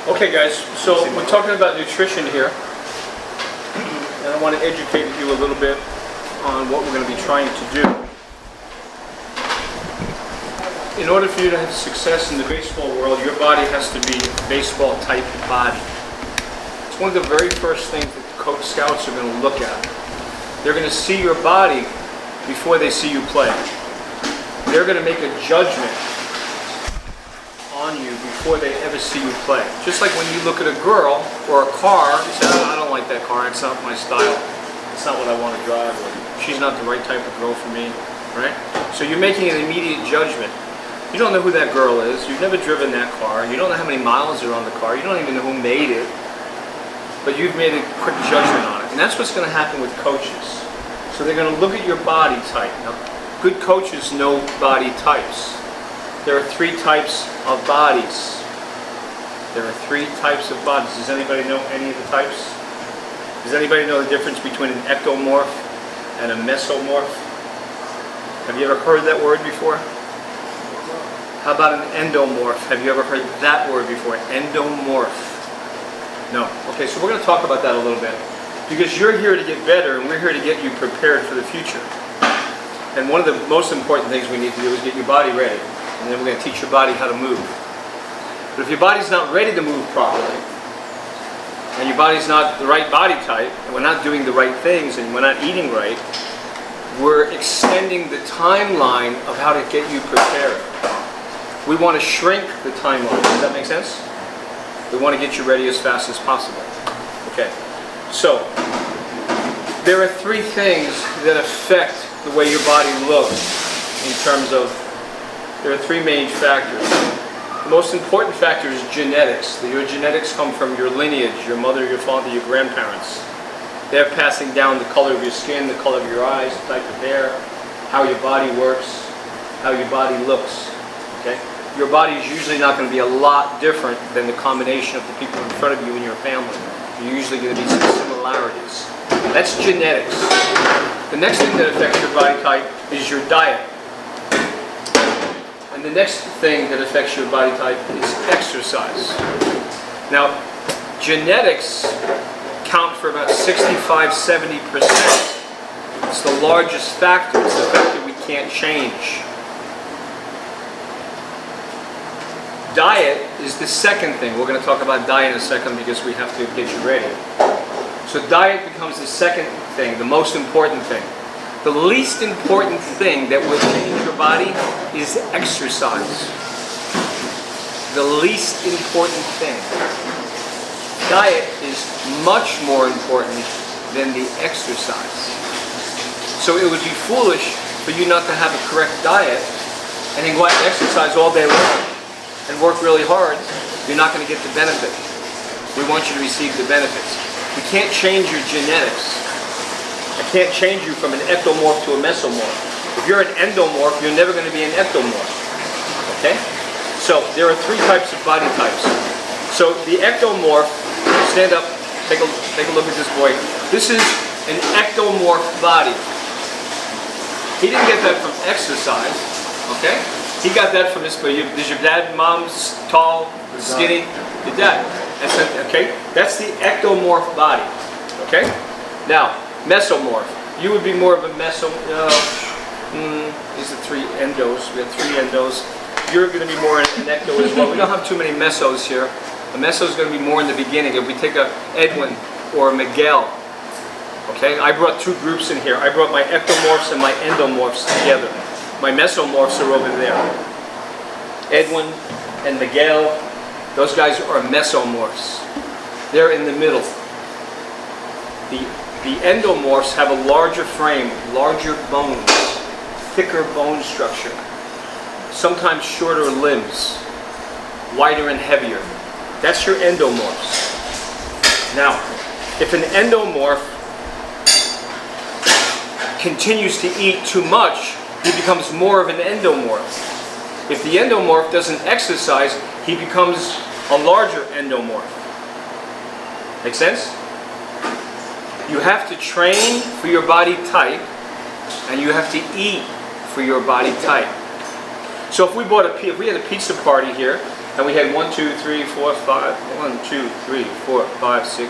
Okay guys, so we're talking about nutrition here, and I want to educate you a little bit on what we're going to be trying to do. In order for you to have success in the baseball world, your body has to be a baseball type body. It's one of the very first things that the Coach Scouts are going to look at. They're going to see your body before they see you play. They're going to make a judgment on you before they ever see you play. Just like when you look at a girl or a car, you say, oh, I don't like that car, it's not my style, it's not what I want to drive, or she's not the right type of girl for me, right? So you're making an immediate judgment. You don't know who that girl is, you've never driven that car, you don't know how many miles are on the car, you don't even know who made it, but you've made a quick judgment on it. And that's what's going to happen with coaches. So they're going to look at your body type. Now, good coaches know body types. There are three types of bodies. There are three types of bodies. Does anybody know any of the types? Does anybody know the difference between an ectomorph and a mesomorph? Have you ever heard that word before? How about an endomorph? Have you ever heard that word before? Endomorph. No. Okay, so we're going to talk about that a little bit. Because you're here to get better and we're here to get you prepared for the future. And one of the most important things we need to do is get your body ready. And then we're going to teach your body how to move. But if your body's not ready to move properly, and your body's not the right body type, and we're not doing the right things, and we're not eating right, we're extending the timeline of how to get you prepared. We want to shrink the timeline. Does that make sense? We want to get you ready as fast as possible. Okay. So, there are three things that affect the way your body looks in terms of, there are three main factors. The most important factor is genetics. Your genetics come from your lineage, your mother, your father, your grandparents. They're passing down the color of your skin, the color of your eyes, the type of hair, how your body works, how your body looks. Okay? Your body is usually not going to be a lot different than the combination of the people in front of you and your family. You're usually going to be some similarities. That's genetics. The next thing that affects your body type is your diet. And the next thing that affects your body type is exercise. Now, genetics count for about 65–70%. It's the largest factor. It's the factor we can't change. Diet is the second thing. We're going to talk about diet in a second because we have to get you ready. So diet becomes the second thing, the most important thing. The least important thing that will change your body is exercise. The least important thing. Diet is much more important than the exercise. So it would be foolish for you not to have a correct diet and then go out and exercise all day long and work really hard. You're not going to get the benefit. We want you to receive the benefits. We can't change your genetics. I can't change you from an ectomorph to a mesomorph. If you're an endomorph, you're never going to be an ectomorph. Okay? So there are three types of body types. So the ectomorph, stand up, take a look at this boy. This is an ectomorph body. He didn't get that from exercise. Okay? He got that from his. Is your dad, mom's tall, skinny? Your dad. Okay? That's the ectomorph body. Okay? Now, mesomorph. You would be more of a these are three endos. We have three endos. You're going to be more an ecto as well. We don't have too many mesos here. A meso is going to be more in the beginning. If we take a Edwin or a Miguel, okay? I brought two groups in here. I brought my ectomorphs and my endomorphs together. My mesomorphs are over there. Edwin and Miguel, those guys are mesomorphs. They're in the middle. The endomorphs have a larger frame, larger bones, thicker bone structure, sometimes shorter limbs, wider and heavier. That's your endomorphs. Now, if an endomorph continues to eat too much, he becomes more of an endomorph. If the endomorph doesn't exercise, he becomes a larger endomorph. Make sense? You have to train for your body type, and you have to eat for your body type. So if we had a pizza party here, And we had 1, 2, 3, 4, 5, 1, 2, 3, 4, 5, 6,